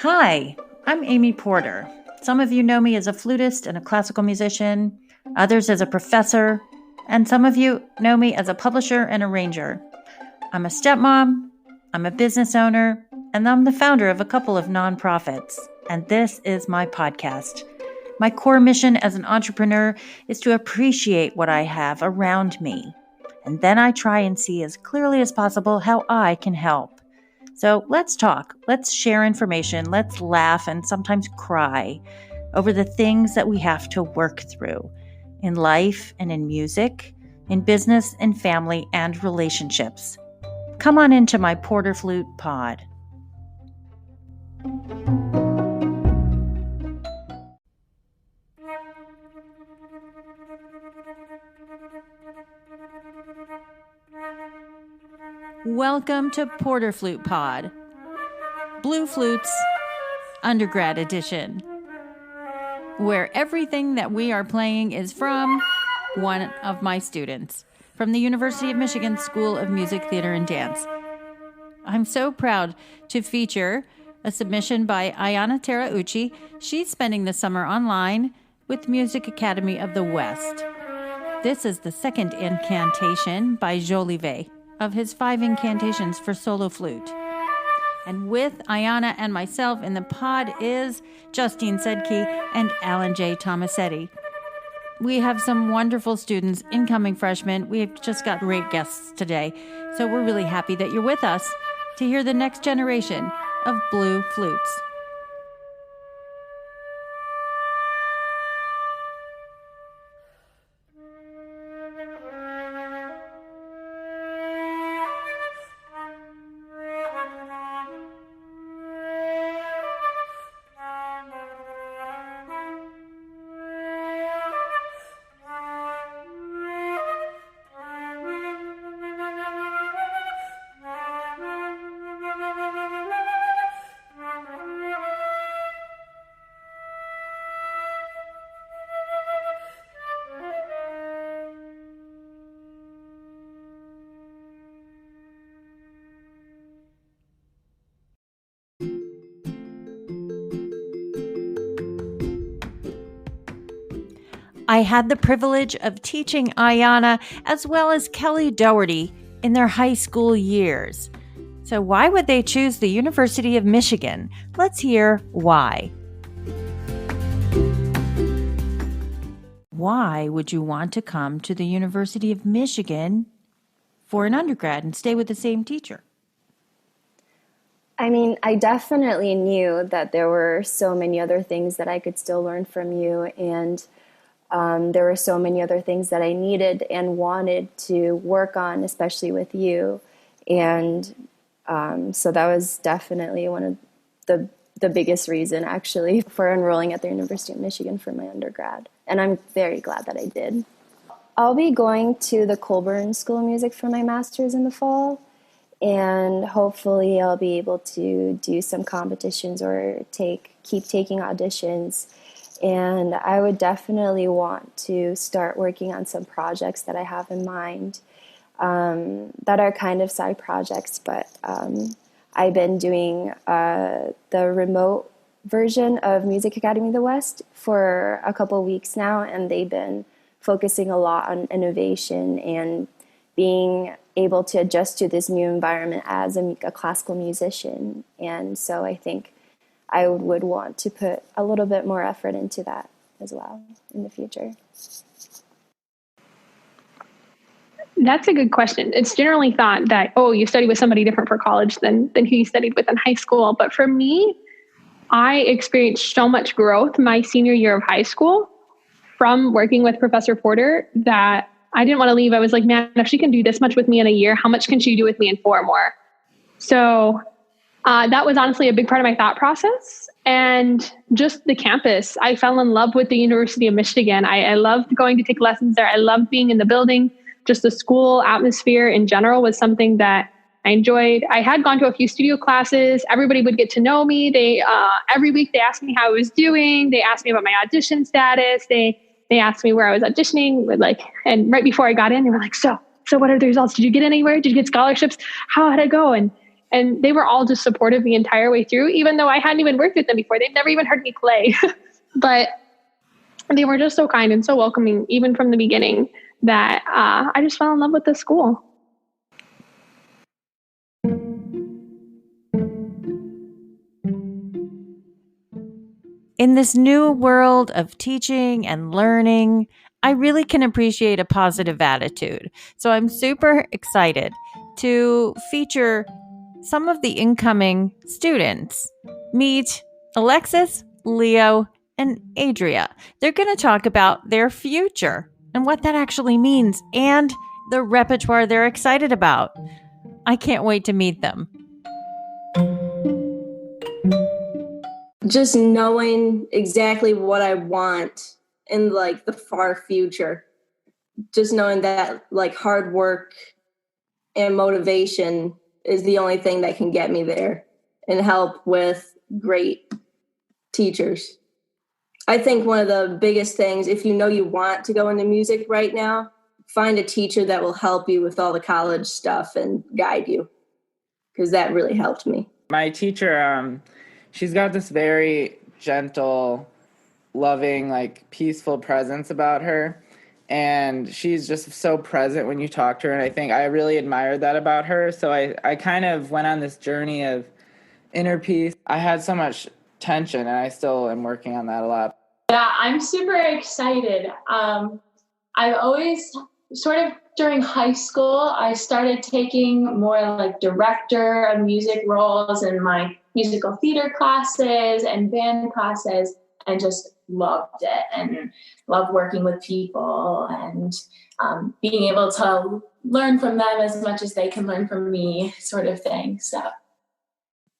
Hi, I'm Amy Porter. Some of you know me as a flutist and a classical musician, others as a professor, and some of you know me as a publisher and arranger. I'm a stepmom, I'm a business owner, and I'm the founder of a couple of nonprofits, and this is my podcast. My core mission as an entrepreneur is to appreciate what I have around me, and then I try and see as clearly as possible how I can help. So let's talk, let's share information, let's laugh and sometimes cry over the things that we have to work through in life and in music, in business and family and relationships. Come on into my Porter Flute pod. Welcome to Porter Flute Pod, Blue Flutes Undergrad Edition, where everything that we are playing is from one of my students from the University of Michigan School of Music, Theater, and Dance. I'm so proud to feature a submission by Ayana Terauchi. She's spending the summer online with Music Academy of the West. This is the second incantation by Jolivet of his 5 incantations for solo flute. And with Ayana and myself in the pod is Justine Sedke and Alan J. Tomasetti. We have some wonderful students, incoming freshmen. We've just got great guests today. So we're really happy that you're with us to hear the next generation of blue flutes. I had the privilege of teaching Ayana as well as Kelli Daugherty in their high school years. So why would they choose the University of Michigan? Let's hear why. Why would you want to come to the University of Michigan for an undergrad and stay with the same teacher? I mean, I definitely knew that there were so many other things that I could still learn from you, and there were so many other things that I needed and wanted to work on, especially with you. And so that was definitely one of the biggest reason, actually, for enrolling at the University of Michigan for my undergrad. And I'm very glad that I did. I'll be going to the Colburn School of Music for my master's in the fall. And hopefully I'll be able to do some competitions or keep taking auditions. And I would definitely want to start working on some projects that I have in mind that are kind of side projects, but I've been doing the remote version of Music Academy of the West for a couple weeks now, and they've been focusing a lot on innovation and being able to adjust to this new environment as a classical musician. And so I think I would want to put a little bit more effort into that as well in the future. That's a good question. It's generally thought that, you study with somebody different for college than who you studied with in high school. But for me, I experienced so much growth my senior year of high school from working with Professor Porter that I didn't want to leave. I was like, man, if she can do this much with me in a year, how much can she do with me in 4 more? So that was honestly a big part of my thought process. And just the campus, I fell in love with the University of Michigan. I loved going to take lessons there. I loved being in the building. Just the school atmosphere in general was something that I enjoyed. I had gone to a few studio classes. Everybody would get to know me. Every week they asked me how I was doing. They asked me about my audition status. They asked me where I was auditioning and right before I got in, they were like, so what are the results? Did you get anywhere? Did you get scholarships? How did it go? And And they were all just supportive the entire way through, even though I hadn't even worked with them before. They'd never even heard me play. But they were just so kind and so welcoming, even from the beginning, that I just fell in love with the school. In this new world of teaching and learning, I really can appreciate a positive attitude. So I'm super excited to feature some of the incoming students. Meet Alexis, Leo, and Adria. They're going to talk about their future and what that actually means and the repertoire they're excited about. I can't wait to meet them. Just knowing exactly what I want in like the far future. Just knowing that like hard work and motivation is the only thing that can get me there and help with great teachers. I think one of the biggest things, if you know you want to go into music right now, find a teacher that will help you with all the college stuff and guide you, because that really helped me. My teacher, she's got this very gentle, loving, like peaceful presence about her. And she's just so present when you talk to her. And I think I really admired that about her. So I kind of went on this journey of inner peace. I had so much tension, and I still am working on that a lot. Yeah, I'm super excited. I've always sort of during high school, I started taking more like director of music roles in my musical theater classes and band classes, and just loved it and loved working with people and being able to learn from them as much as they can learn from me, sort of thing. So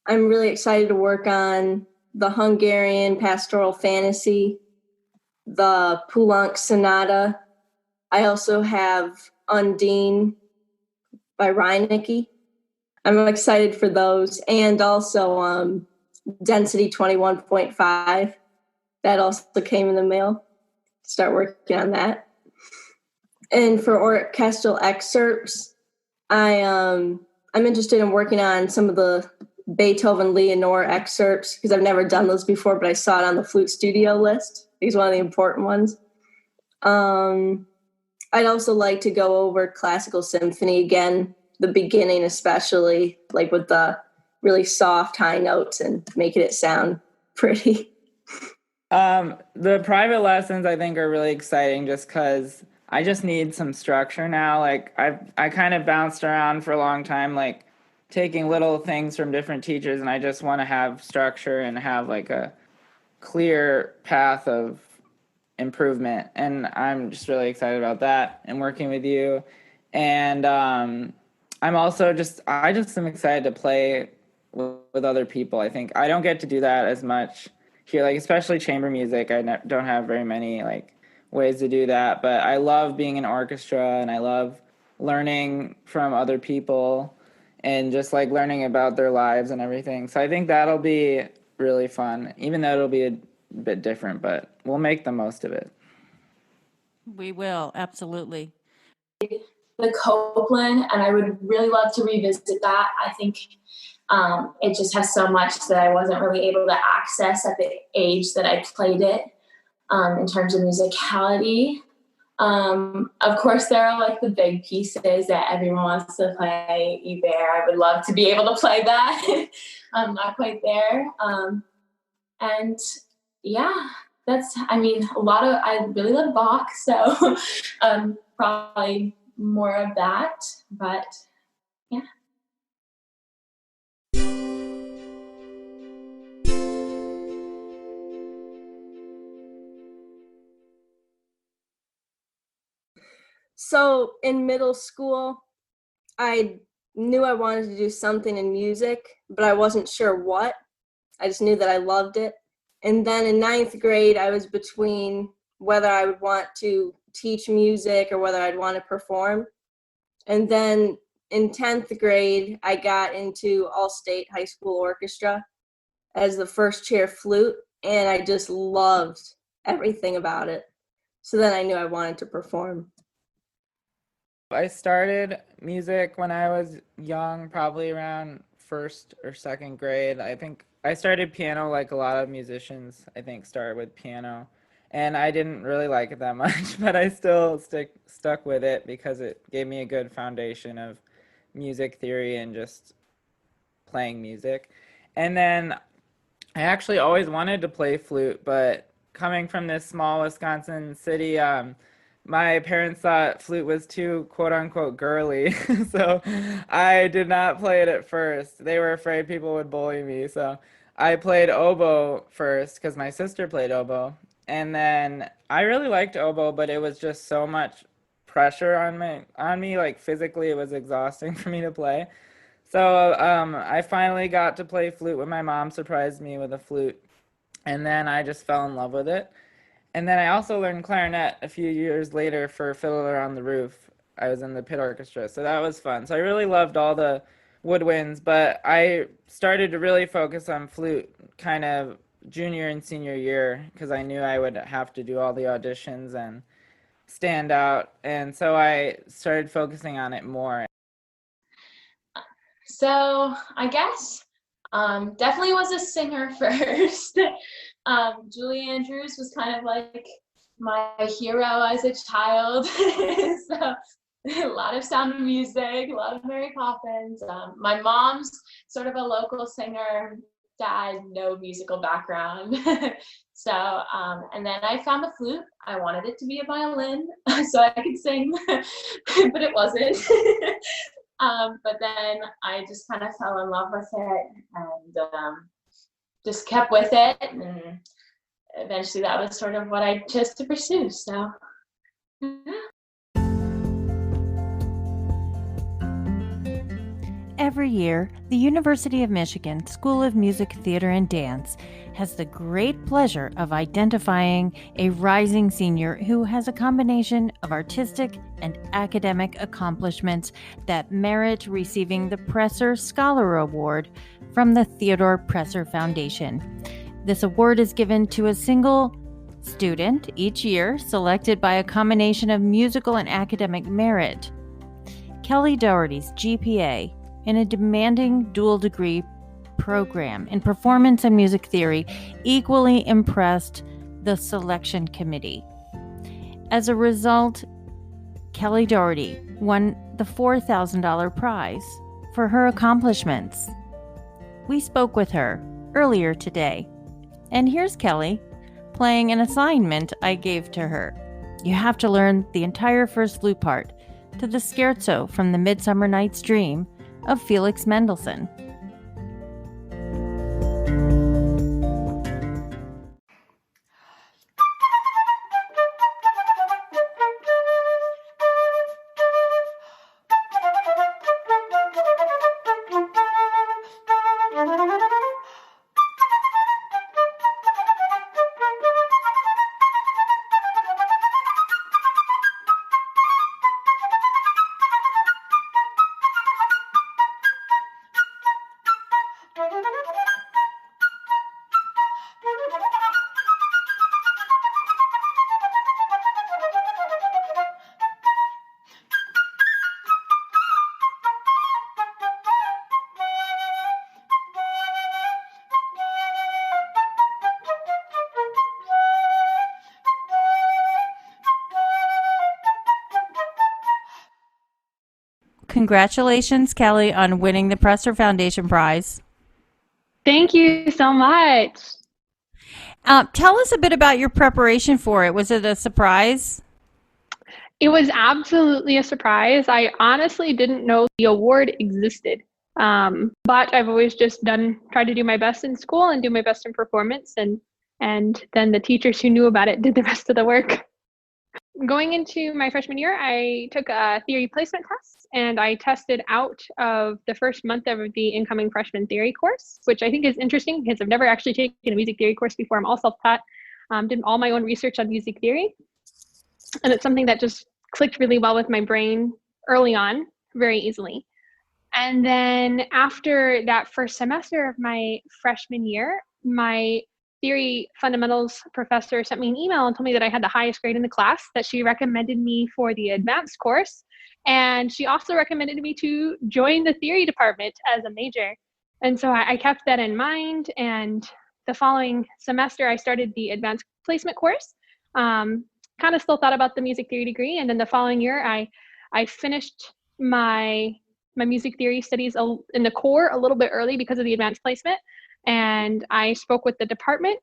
I'm really excited to work on the Hungarian Pastoral Fantasy, the Poulenc Sonata. I also have Undine by Reinecke. I'm excited for those. And also Density 21.5. That also came in the mail. Start working on that. And for orchestral excerpts, I'm interested in working on some of the Beethoven Leonore excerpts, because I've never done those before, but I saw it on the flute studio list. It's one of the important ones. I'd also like to go over classical symphony again, the beginning especially, like with the really soft high notes and making it sound pretty. The private lessons I think are really exciting just because I just need some structure now. Like I kind of bounced around for a long time, like taking little things from different teachers, and I just want to have structure and have like a clear path of improvement. And I'm just really excited about that and working with you. And I'm also I just am excited to play with other people. I think I don't get to do that as much here, like especially chamber music. I don't have very many like ways to do that, but I love being in orchestra, and I love learning from other people and just like learning about their lives and everything. So I think that'll be really fun, even though it'll be a bit different, but we'll make the most of it. We will, absolutely. The Copeland, and I would really love to revisit that. I think it just has so much that I wasn't really able to access at the age that I played it in terms of musicality. Of course, there are like the big pieces that everyone wants to play. Iber, I would love to be able to play that. I'm not quite there. And yeah, I really love Bach, so probably more of that, but yeah. So in middle school, I knew I wanted to do something in music, but I wasn't sure what. I just knew that I loved it. And then in 9th grade, I was between whether I would want to teach music or whether I'd want to perform. And then in 10th grade, I got into all-state high school orchestra as the first chair flute, and I just loved everything about it. So then I knew I wanted to perform. I started music when I was young, probably around first or second grade. I think I started piano like a lot of musicians, I think, start with piano. And I didn't really like it that much, but I still stuck with it because it gave me a good foundation of music theory and just playing music. And then I actually always wanted to play flute, but coming from this small Wisconsin city, my parents thought flute was too quote unquote girly. So I did not play it at first. They were afraid people would bully me. So I played oboe first because my sister played oboe. And then I really liked oboe, but it was just so much pressure on me, like physically it was exhausting for me to play. So I finally got to play flute when my mom surprised me with a flute, and then I just fell in love with it. And then I also learned clarinet a few years later for Fiddler on the Roof. I was in the pit orchestra, so that was fun. So I really loved all the woodwinds, but I started to really focus on flute kind of junior and senior year because I knew I would have to do all the auditions and stand out. And so I started focusing on it more. So I guess definitely was a singer first. Julie Andrews was kind of like my hero as a child. So a lot of Sound of Music, a lot of Mary Poppins. My mom's sort of a local singer. Dad, no musical background. So, and then I found the flute. I wanted it to be a violin so I could sing, but it wasn't. But then I just kind of fell in love with it and just kept with it. And eventually that was sort of what I chose to pursue. So, yeah. Every year, the University of Michigan School of Music, Theater, and Dance has the great pleasure of identifying a rising senior who has a combination of artistic and academic accomplishments that merit receiving the Presser Scholar Award from the Theodore Presser Foundation. This award is given to a single student each year, selected by a combination of musical and academic merit. Kelli Daugherty's GPA in a demanding dual degree program in performance and music theory equally impressed the selection committee. As a result, Kelli Daugherty won the $4,000 prize for her accomplishments. We spoke with her earlier today, and here's Kelli playing an assignment I gave to her. You have to learn the entire first flute part to the scherzo from the Midsummer Night's Dream of Felix Mendelssohn. Congratulations, Kelli, on winning the Presser Foundation Prize. Thank you so much. Tell us a bit about your preparation for it. Was it a surprise? It was absolutely a surprise. I honestly didn't know the award existed. But I've always just tried to do my best in school and do my best in performance. And then the teachers who knew about it did the rest of the work. Going into my freshman year, I took a theory placement test, and I tested out of the first month of the incoming freshman theory course, which I think is interesting because I've never actually taken a music theory course before. I'm all self-taught, did all my own research on music theory. And it's something that just clicked really well with my brain early on, very easily. And then after that first semester of my freshman year, my theory fundamentals professor sent me an email and told me that I had the highest grade in the class, that she recommended me for the advanced course. And she also recommended me to join the theory department as a major. And so I kept that in mind. And the following semester, I started the advanced placement course. Kind of still thought about the music theory degree. And then the following year, I finished my music theory studies in the core a little bit early because of the advanced placement. And I spoke with the department.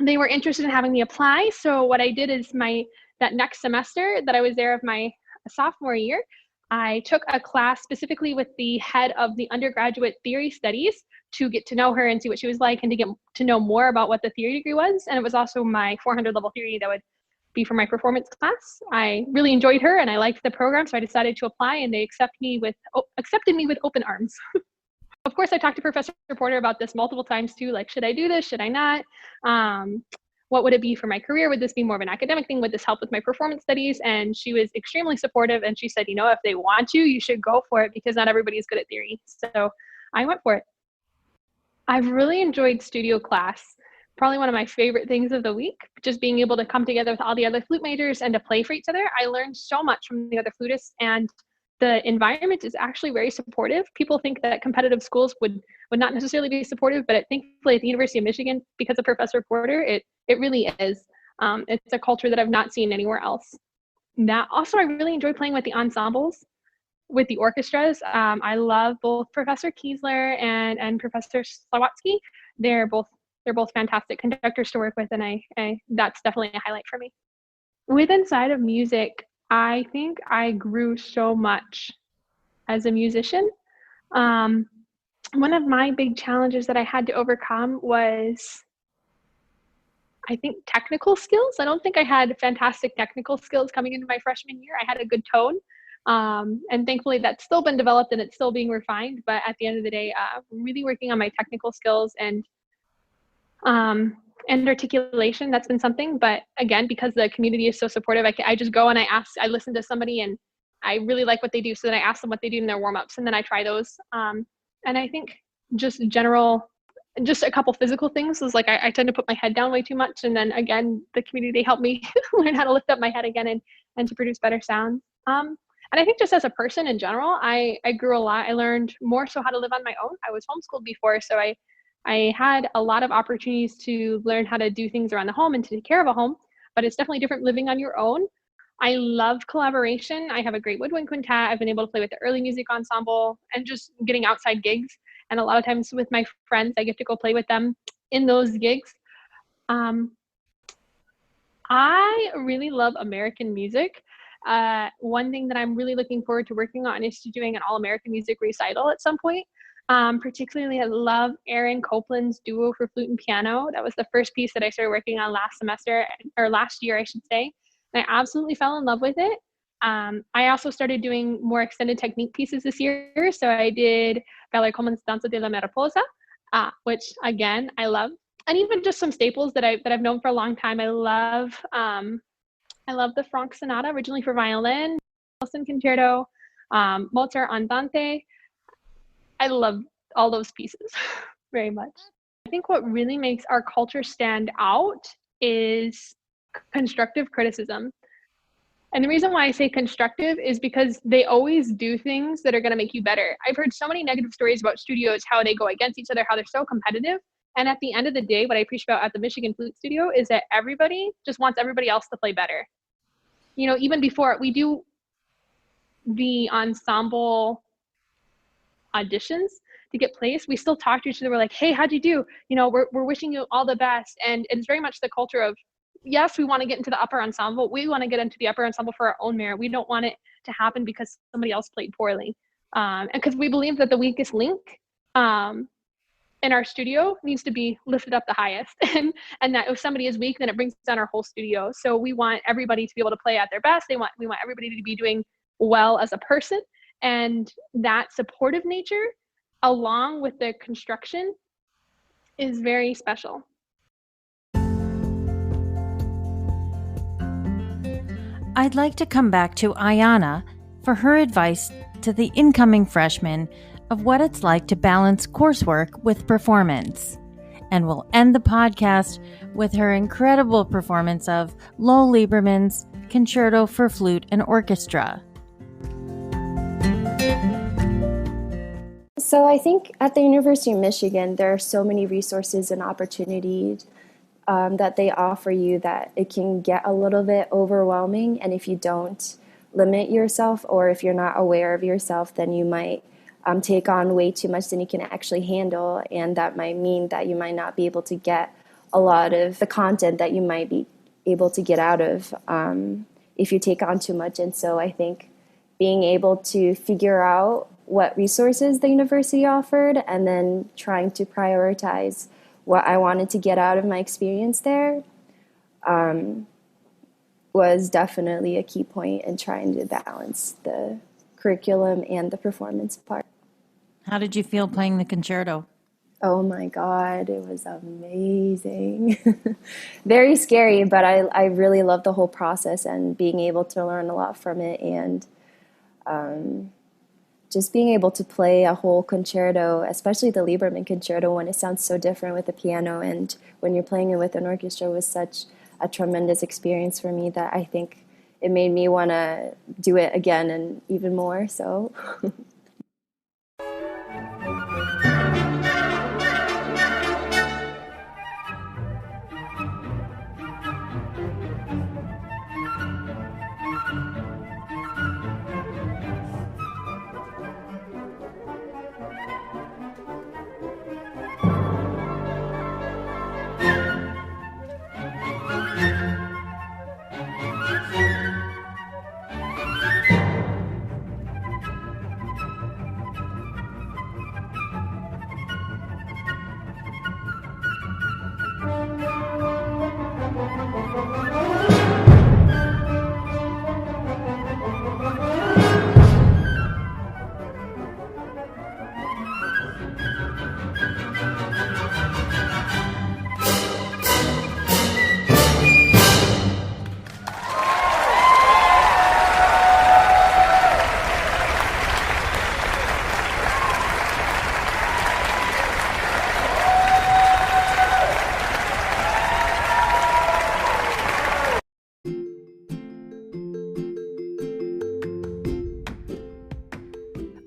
They were interested in having me apply. So what I did is that next semester that I was there of my sophomore year, I took a class specifically with the head of the undergraduate theory studies to get to know her and see what she was like and to get to know more about what the theory degree was. And it was also my 400 level theory that would be for my performance class. I really enjoyed her and I liked the program, so I decided to apply, and they accepted me with open arms. Of course, I talked to Professor Porter about this multiple times too, like, should I do this? Should I not? What would it be for my career? Would this be more of an academic thing? Would this help with my performance studies? And she was extremely supportive, and she said, if they want you should go for it, because not everybody is good at theory. So I went for it. I've really enjoyed studio class. Probably one of my favorite things of the week, just being able to come together with all the other flute majors and to play for each other. I learned so much from the other flutists, and the environment is actually very supportive. People think that competitive schools would not necessarily be supportive, but thankfully at the University of Michigan, because of Professor Porter, it really is. It's a culture that I've not seen anywhere else. That also, I really enjoy playing with the ensembles, with the orchestras. I love both Professor Kiesler and Professor Slawatsky. They're both fantastic conductors to work with, and I that's definitely a highlight for me. With Inside of Music, I think I grew so much as a musician. One of my big challenges that I had to overcome was, I think, technical skills. I don't think I had fantastic technical skills coming into my freshman year. I had a good tone. And thankfully that's still been developed and it's still being refined. But at the end of the day, really working on my technical skills and articulation, that's been something. But again, because the community is so supportive, I just go and I listen to somebody and I really like what they do. So then I ask them what they do in their warm-ups, and then I try those. And I think just a couple physical things is like, I tend to put my head down way too much. And then again, the community helped me learn how to lift up my head again and to produce better sounds. And I think just as a person in general, I grew a lot. I learned more so how to live on my own. I was homeschooled before, so I had a lot of opportunities to learn how to do things around the home and to take care of a home, but it's definitely different living on your own. I love collaboration. I have a great woodwind quintet. I've been able to play with the early music ensemble and just getting outside gigs. And a lot of times with my friends, I get to go play with them in those gigs. I really love American music. One thing that I'm really looking forward to working on is to doing an all-American music recital at some point. Particularly, I love Aaron Copland's duo for flute and piano. That was the first piece that I started working on last year, I should say. And I absolutely fell in love with it. I also started doing more extended technique pieces this year. So I did Ballet Coleman's Danza de la Mariposa, which again, I love. And even just some staples that I've known for a long time. I love the Franck Sonata, originally for violin, Wilson Concerto, Mozart Andante. I love all those pieces very much. I think what really makes our culture stand out is constructive criticism. And the reason why I say constructive is because they always do things that are going to make you better. I've heard so many negative stories about studios, how they go against each other, how they're so competitive. And at the end of the day, what I preach about at the Michigan Flute Studio is that everybody just wants everybody else to play better. Even before we do the ensemble auditions to get placed, we still talk to each other. We're like, hey, how'd you do? We're wishing you all the best. And it's very much the culture of, yes, we want to get into the upper ensemble. We want to get into the upper ensemble for our own merit. We don't want it to happen because somebody else played poorly. And because we believe that the weakest link in our studio needs to be lifted up the highest. and that if somebody is weak, then it brings down our whole studio. So we want everybody to be able to play at their best. We want everybody to be doing well as a person. And that supportive nature, along with the construction, is very special. I'd like to come back to Ayana for her advice to the incoming freshmen of what it's like to balance coursework with performance. And we'll end the podcast with her incredible performance of Lowell Lieberman's Concerto for Flute and Orchestra. So I think at the University of Michigan, there are so many resources and opportunities that they offer you that it can get a little bit overwhelming. And if you don't limit yourself, or if you're not aware of yourself, then you might take on way too much than you can actually handle. And that might mean that you might not be able to get a lot of the content that you might be able to get out of if you take on too much. And so I think being able to figure out what resources the university offered and then trying to prioritize what I wanted to get out of my experience there was definitely a key point in trying to balance the curriculum and the performance part. How did you feel playing the concerto? Oh my God, it was amazing. Very scary, but I really loved the whole process and being able to learn a lot from it, and just being able to play a whole concerto, especially the Lieberman concerto, when it sounds so different with the piano and when you're playing it with an orchestra, was such a tremendous experience for me that I think it made me want to do it again and even more so.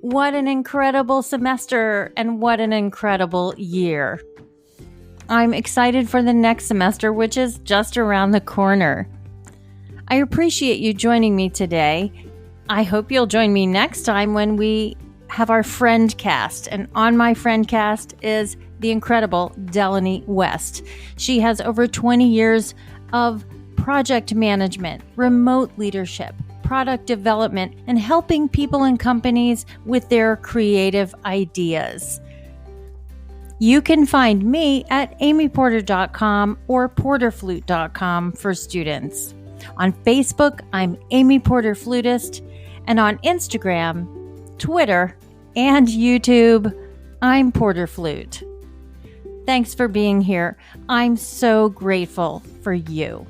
What an incredible semester and what an incredible year. I'm excited for the next semester, which is just around the corner. I appreciate you joining me today. I hope you'll join me next time when we have our friend cast. And on my friend cast is the incredible Delaney West. She has over 20 years of project management, remote leadership, product development, and helping people and companies with their creative ideas. You can find me at amyporter.com or porterflute.com for students. On Facebook, I'm Amy Porter Flutist, and on Instagram, Twitter, and YouTube, I'm Porter Flute. Thanks for being here. I'm so grateful for you.